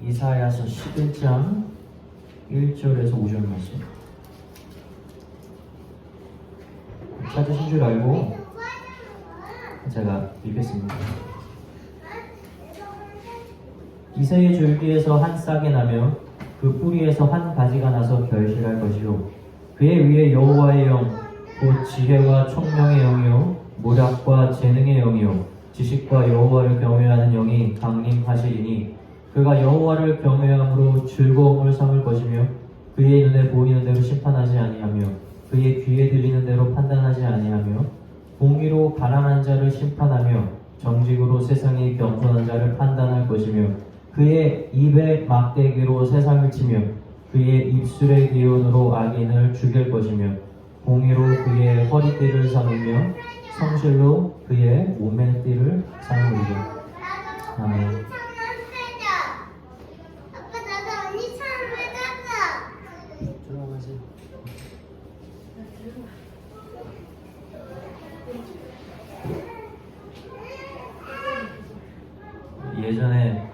이사야서 11장 1절에서 5절 말씀. 찾으신 줄 알고 제가 읽겠습니다. 이새의 줄기에서 한 싹이 나며 그 뿌리에서 한 가지가 나서 결실할 것이요 그의 위에 여호와의 영 곧 지혜와 총명의 영이요 모략과 재능의 영이요 지식과 여호와를 경외하는 영이 강림하시리니 그가 여호와를 경외함으로 즐거움을 삼을 것이며 그의 눈에 보이는 대로 심판하지 아니하며 그의 귀에 들리는 대로 판단하지 아니하며 공의로 가난한 자를 심판하며 정직으로 세상의 겸손한 자를 판단할 것이며 그의 입에 막대기로 세상을 치며 그의 입술의 기운으로 악인을 죽일 것이며 공의로 그의 허리띠를 삼으며 성실로 그의 몸의 띠를 삼으리라. 아멘. 아빠 나도 언니처럼 해줬어. 들어가지. 예전에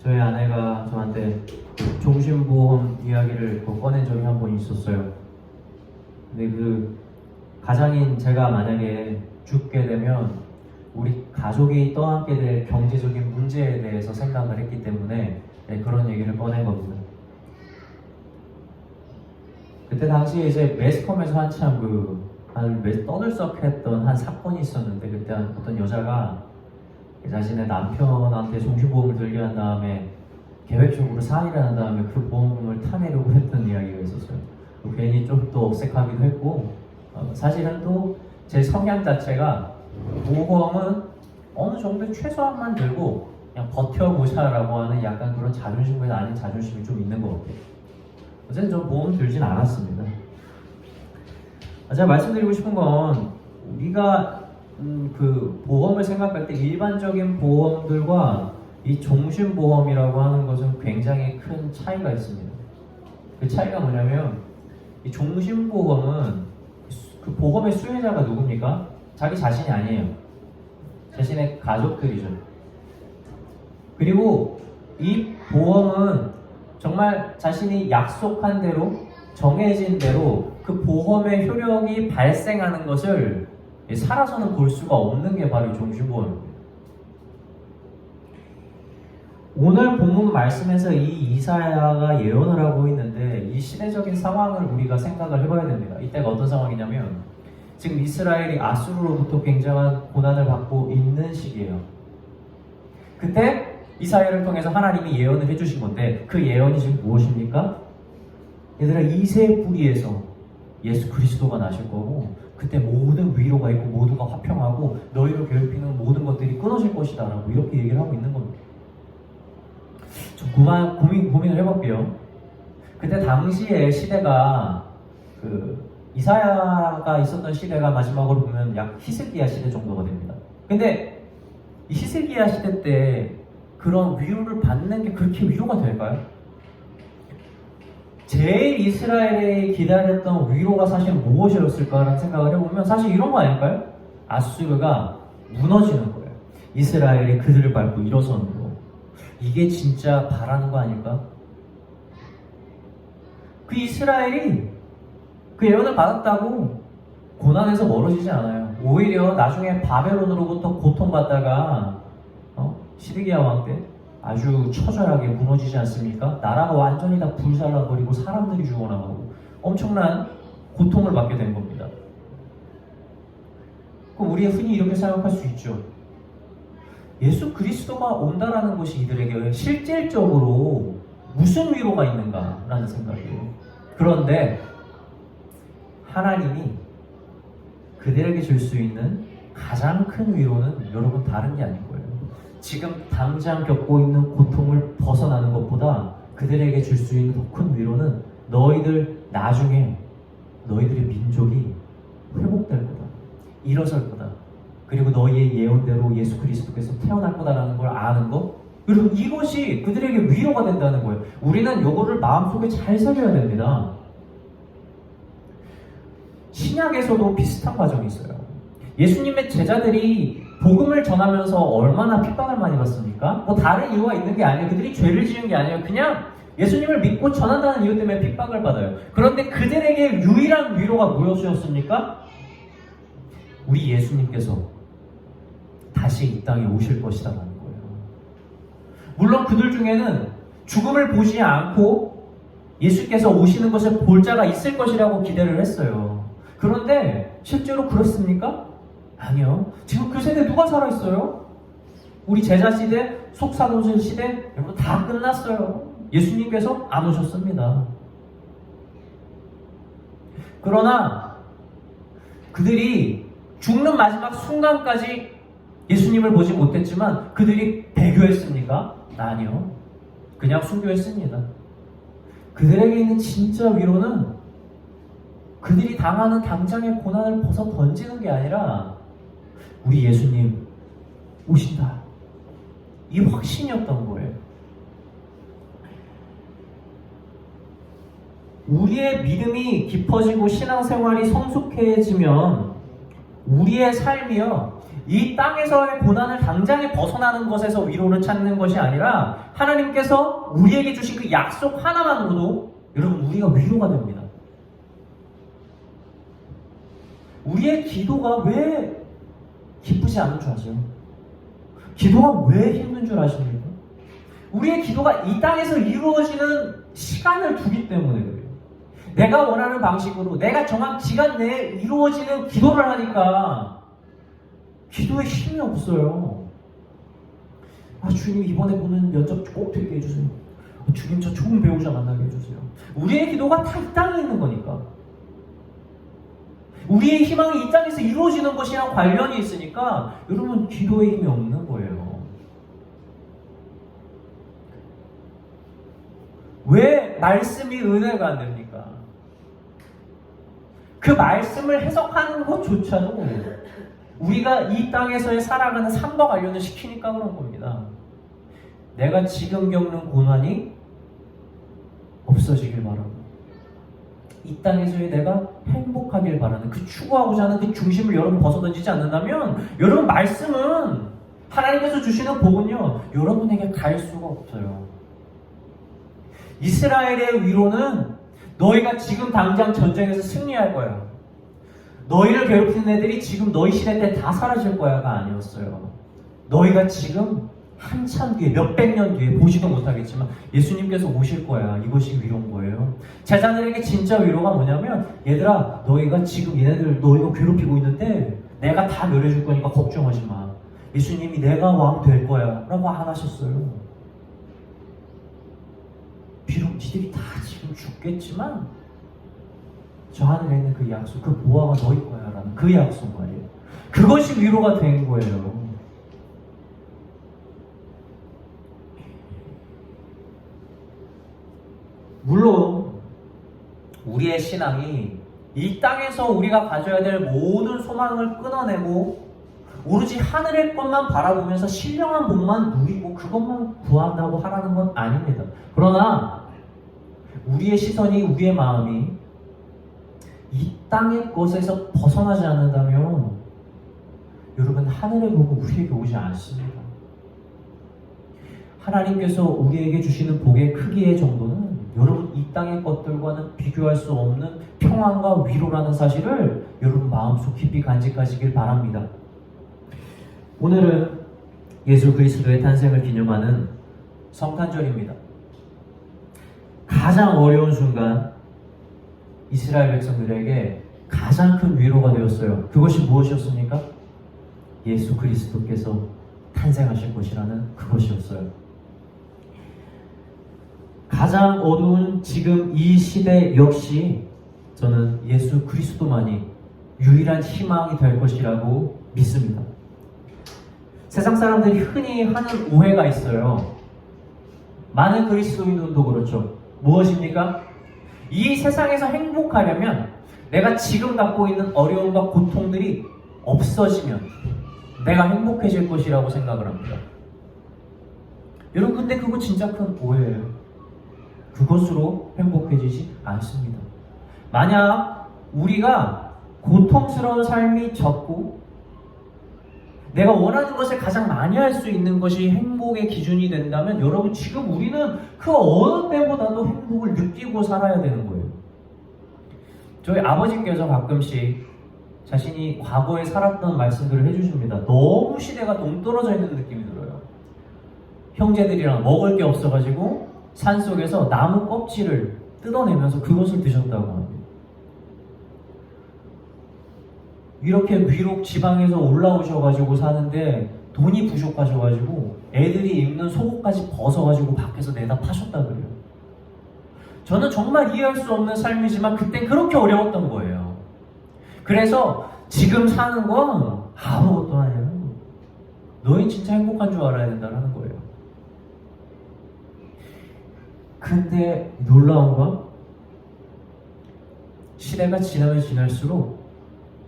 저희 아내가 저한테 종신보험 이야기를 꺼낸 적이 한 번 있었어요. 근데 그 가장인 제가 만약에 죽게 되면 우리 가족이 떠안게 될 경제적인 문제에 대해서 생각을 했기 때문에 그런 얘기를 꺼낸 겁니다. 그때 당시에 이제 매스컴에서 한참 떠들썩했던 한 사건이 있었는데 그때 어떤 여자가 자신의 남편한테 종신보험을 들게 한 다음에 계획적으로 살인을 한 다음에 그 보험금을 타내려고 했던 이야기가 있었어요. 괜히 좀 또 어색하기도 했고 사실은 또 제 성향 자체가 보험은 어느 정도 최소한만 들고 그냥 버텨보자라고 하는 약간 그런 자존심보다 아닌 자존심이 좀 있는 것 같아요. 어쨌든 전 보험 들진 않았습니다. 제가 말씀드리고 싶은 건 우리가 그 보험을 생각할 때 일반적인 보험들과 이 종신보험이라고 하는 것은 굉장히 큰 차이가 있습니다. 그 차이가 뭐냐면 이 종신보험은 그 보험의 수혜자가 누굽니까? 자기 자신이 아니에요. 자신의 가족들이죠. 그리고 이 보험은 정말 자신이 약속한 대로 정해진 대로 그 보험의 효력이 발생하는 것을 살아서는 볼 수가 없는 게 바로 종신보험입니다. 오늘 본문 말씀에서 이 이사야가 예언을 하고 있는데 이 시대적인 상황을 우리가 생각을 해봐야 됩니다. 이때가 어떤 상황이냐면 지금 이스라엘이 아수르로부터 굉장한 고난을 받고 있는 시기예요. 그때 이사야를 통해서 하나님이 예언을 해주신 건데 그 예언이 지금 무엇입니까? 얘들아 이새의 뿌리에서 예수 그리스도가 나실 거고 그때 모든 위로가 있고 모두가 화평하고 너희를 괴롭히는 모든 것들이 끊어질 것이다 라고 이렇게 얘기를 하고 있는 겁니다. 좀 고민을 해볼게요. 그때 당시의 시대가 이사야가 있었던 시대가 마지막으로 보면 약 히스기야 시대 정도가 됩니다. 근데 이 히스기야 시대 때 그런 위로를 받는 게 그렇게 위로가 될까요? 제일 이스라엘이 기다렸던 위로가 사실 무엇이었을까라는 생각을 해보면 사실 이런 거 아닐까요? 아수르가 무너지는 거예요. 이스라엘이 그들을 밟고 일어서는 거. 이게 진짜 바라는 거 아닐까? 그 이스라엘이 그 예언을 받았다고 고난에서 멀어지지 않아요. 오히려 나중에 바벨론으로부터 고통받다가 시드기야 왕 때 아주 처절하게 무너지지 않습니까? 나라가 완전히 다 불살라버리고 사람들이 죽어나가고 엄청난 고통을 받게 된 겁니다. 그럼 우리가 흔히 이렇게 생각할 수 있죠. 예수 그리스도가 온다라는 것이 이들에게 실질적으로 무슨 위로가 있는가라는 생각이에요. 그런데 하나님이 그들에게 줄 수 있는 가장 큰 위로는 여러분 다른 게 아닌 거예요. 지금 당장 겪고 있는 고통을 벗어나는 것보다 그들에게 줄 수 있는 더 큰 위로는 너희들 나중에 너희들의 민족이 회복될 거다. 일어설 거다. 그리고 너희의 예언대로 예수 그리스도께서 태어날 거다라는 걸 아는 거? 여러분 이것이 그들에게 위로가 된다는 거예요. 우리는 이거를 마음속에 잘 새겨야 됩니다. 신약에서도 비슷한 과정이 있어요. 예수님의 제자들이 복음을 전하면서 얼마나 핍박을 많이 받습니까? 뭐 다른 이유가 있는 게 아니에요. 그들이 죄를 지은 게 아니에요. 그냥 예수님을 믿고 전한다는 이유 때문에 핍박을 받아요. 그런데 그들에게 유일한 위로가 무엇이었습니까? 우리 예수님께서 다시 이 땅에 오실 것이라는 거예요. 물론 그들 중에는 죽음을 보지 않고 예수께서 오시는 것을 볼 자가 있을 것이라고 기대를 했어요. 그런데 실제로 그렇습니까? 아니요. 지금 그 세대 누가 살아있어요? 우리 제자 시대, 속사도들 시대, 여러분 다 끝났어요. 예수님께서 안 오셨습니다. 그러나 그들이 죽는 마지막 순간까지 예수님을 보지 못했지만 그들이 배교했습니까? 아니요. 그냥 순교했습니다. 그들에게 있는 진짜 위로는 그들이 당하는 당장의 고난을 벗어 던지는 게 아니라 우리 예수님 오신다. 이 확신이었던 거예요. 우리의 믿음이 깊어지고 신앙생활이 성숙해지면 우리의 삶이요, 이 땅에서의 고난을 당장에 벗어나는 것에서 위로를 찾는 것이 아니라 하나님께서 우리에게 주신 그 약속 하나만으로도 여러분 우리가 위로가 됩니다. 우리의 기도가 왜 기쁘지 않은 줄 아세요? 기도가 왜 힘든 줄 아십니까? 우리의 기도가 이 땅에서 이루어지는 시간을 두기 때문에 그래요. 내가 원하는 방식으로 내가 정한 시간 내에 이루어지는 기도를 하니까 기도에 힘이 없어요. 주님 이번에 보는 면접 꼭 되게 해주세요. 주님 저 좋은 배우자 만나게 해주세요. 우리의 기도가 다 이 땅에 있는 거니까. 우리의 희망이 이 땅에서 이루어지는 것이랑 관련이 있으니까 여러분 기도에 힘이 없는 거예요. 왜 말씀이 은혜가 안 됩니까? 그 말씀을 해석하는 것조차도 우리가 이 땅에서의 살아가는 삶과 관련을 시키니까 그런 겁니다. 내가 지금 겪는 고난이 없어지길 바라고 이 땅에서의 내가 행복하길 바라는 그 추구하고자 하는 그 중심을 여러분 벗어던지지 않는다면 여러분 말씀은 하나님께서 주시는 복은요 여러분에게 갈 수가 없어요. 이스라엘의 위로는 너희가 지금 당장 전쟁에서 승리할 거야. 너희를 괴롭히는 애들이 지금 너희 시대 때 다 사라질 거야가 아니었어요. 너희가 지금 한참 뒤에 몇백 년 뒤에 보지도 못하겠지만 예수님께서 오실 거야. 이것이 위로인 거예요. 제자들에게 진짜 위로가 뭐냐면 얘들아 너희가 지금 얘네들 너희가 괴롭히고 있는데 내가 다 멸해줄 거니까 걱정하지 마. 예수님이 내가 왕 될 거야 라고 안 하셨어요. 비록 니들이 다 지금 죽겠지만 저 하늘에 있는 그 약속, 그 보화가 너희 거야 라는 그 약속 말이에요. 그것이 위로가 된 거예요. 물론 우리의 신앙이 이 땅에서 우리가 가져야 될 모든 소망을 끊어내고 오로지 하늘의 것만 바라보면서 신령한 복만 누리고 그것만 구한다고 하라는 건 아닙니다. 그러나 우리의 시선이, 우리의 마음이 이 땅의 것에서 벗어나지 않는다면 여러분 하늘의 복은 우리에게 오지 않습니다. 하나님께서 우리에게 주시는 복의 크기의 정도는 여러분 이 땅의 것들과는 비교할 수 없는 평안과 위로라는 사실을 여러분 마음속 깊이 간직하시길 바랍니다. 오늘은 예수 그리스도의 탄생을 기념하는 성탄절입니다. 가장 어려운 순간 이스라엘 백성들에게 가장 큰 위로가 되었어요. 그것이 무엇이었습니까? 예수 그리스도께서 탄생하실 것이라는 그것이었어요. 가장 어두운 지금 이 시대 역시 저는 예수 그리스도만이 유일한 희망이 될 것이라고 믿습니다. 세상 사람들이 흔히 하는 오해가 있어요. 많은 그리스도인들도 그렇죠. 무엇입니까? 이 세상에서 행복하려면 내가 지금 갖고 있는 어려움과 고통들이 없어지면 내가 행복해질 것이라고 생각을 합니다. 여러분 근데 그거 진짜 큰 오해예요. 그것으로 행복해지지 않습니다. 만약 우리가 고통스러운 삶이 적고 내가 원하는 것을 가장 많이 할 수 있는 것이 행복의 기준이 된다면 여러분 지금 우리는 그 어느 때보다도 행복을 느끼고 살아야 되는 거예요. 저희 아버지께서 가끔씩 자신이 과거에 살았던 말씀들을 해주십니다. 너무 시대가 동떨어져 있는 느낌이 들어요. 형제들이랑 먹을 게 없어가지고 산속에서 나무 껍질을 뜯어내면서 그것을 드셨다고 합니다. 이렇게 위로 지방에서 올라오셔가지고 사는데 돈이 부족하셔가지고 애들이 입는 속옷까지 벗어가지고 밖에서 내다 파셨다 그래요. 저는 정말 이해할 수 없는 삶이지만 그땐 그렇게 어려웠던 거예요. 그래서 지금 사는 건 아무것도 아니야. 너희 진짜 행복한 줄 알아야 된다는 거예요. 근데 놀라운 건 시대가 지나면 지날수록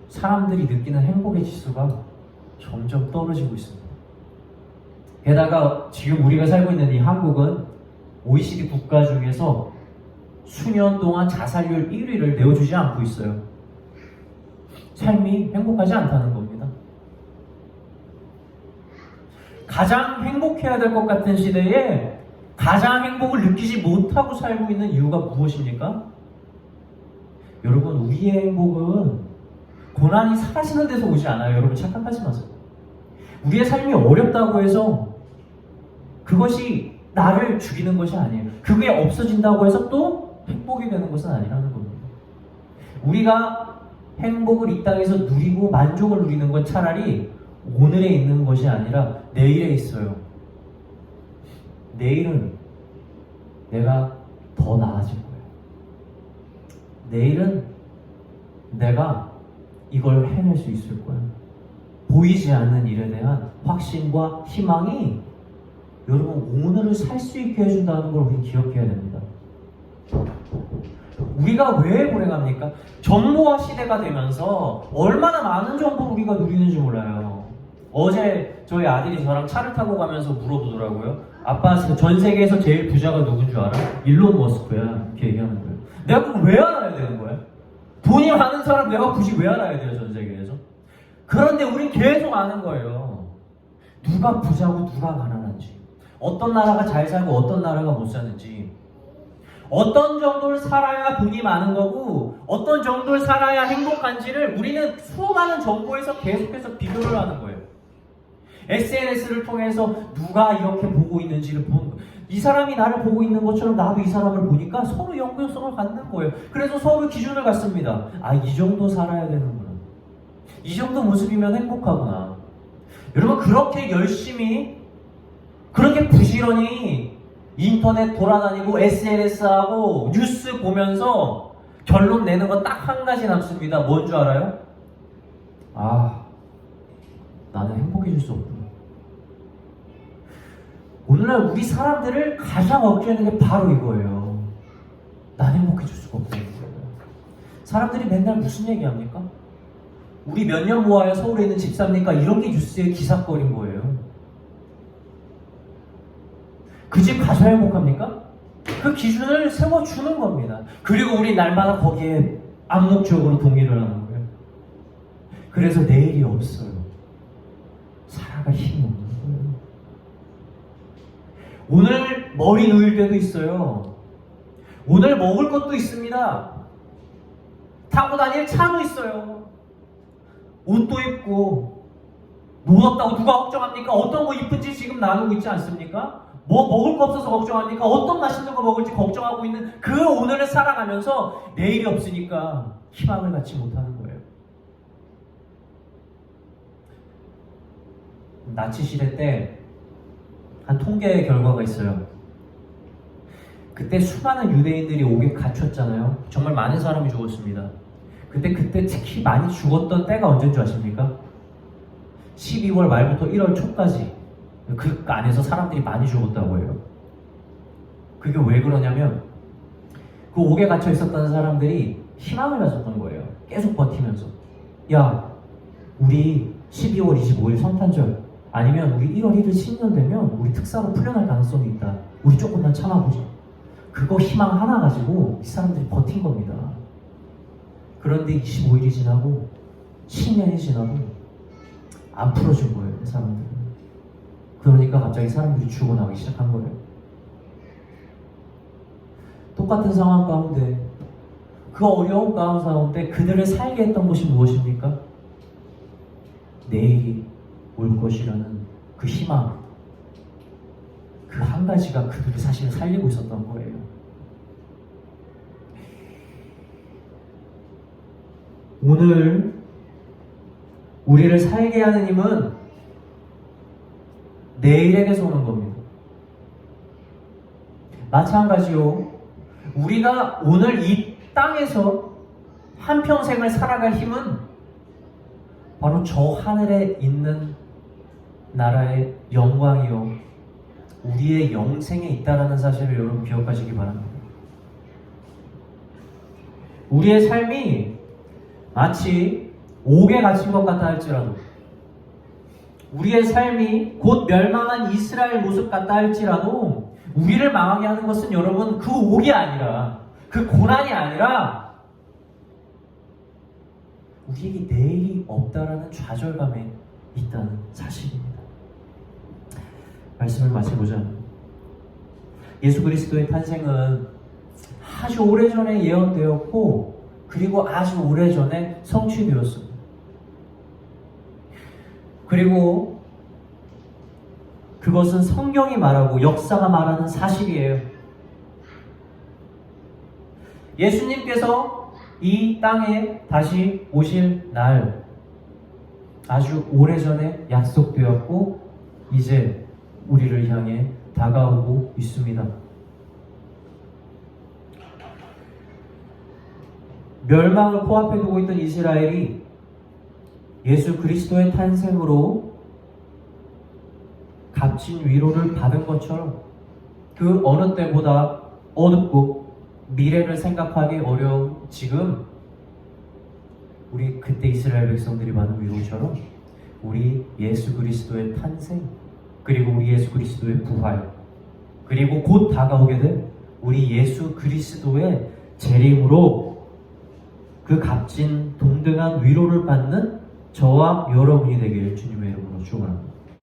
사람들이 느끼는 행복의 지수가 점점 떨어지고 있습니다. 게다가 지금 우리가 살고 있는 이 한국은 OECD 국가 중에서 수년 동안 자살률 1위를 내어주지 않고 있어요. 삶이 행복하지 않다는 겁니다. 가장 행복해야 될 것 같은 시대에 가장 행복을 느끼지 못하고 살고 있는 이유가 무엇입니까? 여러분, 우리의 행복은 고난이 사라지는 데서 오지 않아요. 여러분 착각하지 마세요. 우리의 삶이 어렵다고 해서 그것이 나를 죽이는 것이 아니에요. 그게 없어진다고 해서 또 행복이 되는 것은 아니라는 겁니다. 우리가 행복을 이 땅에서 누리고 만족을 누리는 건 차라리 오늘에 있는 것이 아니라 내일에 있어요. 내일은 내가 더 나아질 거예요. 내일은 내가 이걸 해낼 수 있을 거예요. 보이지 않는 일에 대한 확신과 희망이 여러분 오늘을 살 수 있게 해준다는 걸 우리 기억해야 됩니다. 우리가 왜 불행합니까? 정보화 시대가 되면서 얼마나 많은 정보를 우리가 누리는지 몰라요. 어제 저희 아들이 저랑 차를 타고 가면서 물어보더라고요. 아빠, 전 세계에서 제일 부자가 누군 줄 알아? 일론 머스크야. 이렇게 얘기하는 거예요. 내가 그걸 왜 알아야 되는 거야? 돈이 많은 사람 내가 굳이 왜 알아야 돼요, 전 세계에서? 그런데 우린 계속 아는 거예요. 누가 부자고 누가 가난한지, 어떤 나라가 잘 살고 어떤 나라가 못 사는지, 어떤 정도를 살아야 돈이 많은 거고 어떤 정도를 살아야 행복한지를 우리는 수많은 정보에서 계속해서 비교를 하는 거예요. SNS를 통해서 누가 이렇게 보고 있는지를 보는 거예요. 이 사람이 나를 보고 있는 것처럼 나도 이 사람을 보니까 서로 연관성을 갖는 거예요. 그래서 서로 기준을 갖습니다. 아, 이 정도 살아야 되는구나. 이 정도 모습이면 행복하구나. 여러분, 그렇게 열심히, 그렇게 부지런히 인터넷 돌아다니고 SNS하고 뉴스 보면서 결론 내는 건 딱 한 가지 남습니다. 뭔 줄 알아요? 아, 나는 행복해질 수 없구나. 오늘날 우리 사람들을 가장 억제하는 게 바로 이거예요. 난 행복해질 수가 없다는 거예요. 사람들이 맨날 무슨 얘기합니까? 우리 몇 년 모아야 서울에 있는 집 삽니까? 이런 게 뉴스에 기사거리인 거예요. 그 집 가셔야 행복합니까? 그 기준을 세워주는 겁니다. 그리고 우리 날마다 거기에 암묵적으로 동의를 하는 거예요. 그래서 내일이 없어요. 살아갈 힘이 없는 거예요. 오늘 머리 놓일 때도 있어요. 오늘 먹을 것도 있습니다. 타고 다닐 차도 있어요. 옷도 입고. 못 없다고 누가 걱정합니까? 어떤 거 이쁜지 지금 나누고 있지 않습니까? 뭐 먹을 거 없어서 걱정합니까? 어떤 맛있는 거 먹을지 걱정하고 있는 그 오늘을 살아가면서 내일이 없으니까 희망을 갖지 못하는 거예요. 나치 시대 때 한 통계 결과가 있어요. 그때 수많은 유대인들이 옥에 갇혔잖아요. 정말 많은 사람이 죽었습니다. 그때 특히 많이 죽었던 때가 언제인 줄 아십니까? 12월 말부터 1월 초까지 그 안에서 사람들이 많이 죽었다고 해요. 그게 왜 그러냐면 그 옥에 갇혀 있었던 사람들이 희망을 가졌던 거예요. 계속 버티면서. 야, 우리 12월 25일 성탄절 아니면 우리 1월 1일 신년 되면 우리 특사로 풀려날 가능성이 있다. 우리 조금만 참아보자. 그거 희망 하나 가지고 이 사람들이 버틴 겁니다. 그런데 25일이 지나고 10년이 지나도 안 풀어준 거예요. 사람들. 그러니까 갑자기 사람들이 죽어나기 시작한 거예요. 똑같은 상황 가운데, 그 어려운 가운데 그들을 살게 했던 것이 무엇입니까? 내일이 올 것이라는 그 희망, 그 한 가지가 그들을 사실 살리고 있었던 거예요. 오늘 우리를 살게 하는 힘은 내일에게서 오는 겁니다. 마찬가지요. 우리가 오늘 이 땅에서 한평생을 살아갈 힘은 바로 저 하늘에 있는 나라의 영광이요, 우리의 영생에 있다라는 사실을 여러분 기억하시기 바랍니다. 우리의 삶이 마치 옥에 갇힌 것 같다 할지라도, 우리의 삶이 곧 멸망한 이스라엘 모습 같다 할지라도, 우리를 망하게 하는 것은 여러분 그 옥이 아니라, 그 고난이 아니라 우리에게 내일이 없다라는 좌절감에 있다는 사실입니다. 말씀을 마치고자, 예수 그리스도의 탄생은 아주 오래전에 예언되었고, 그리고 아주 오래전에 성취되었습니다. 그리고 그것은 성경이 말하고 역사가 말하는 사실이에요. 예수님께서 이 땅에 다시 오실 날, 아주 오래전에 약속되었고 이제 우리를 향해 다가오고 있습니다. 멸망을 코앞에 두고 있던 이스라엘이 예수 그리스도의 탄생으로 값진 위로를 받은 것처럼, 그 어느 때보다 어둡고 미래를 생각하기 어려운 지금, 우리 그때 이스라엘 백성들이 받은 위로처럼 우리 예수 그리스도의 탄생, 그리고 우리 예수 그리스도의 부활, 그리고 곧 다가오게 될 우리 예수 그리스도의 재림으로 그 값진 동등한 위로를 받는 저와 여러분이 되길 주님의 이름으로 축원합니다.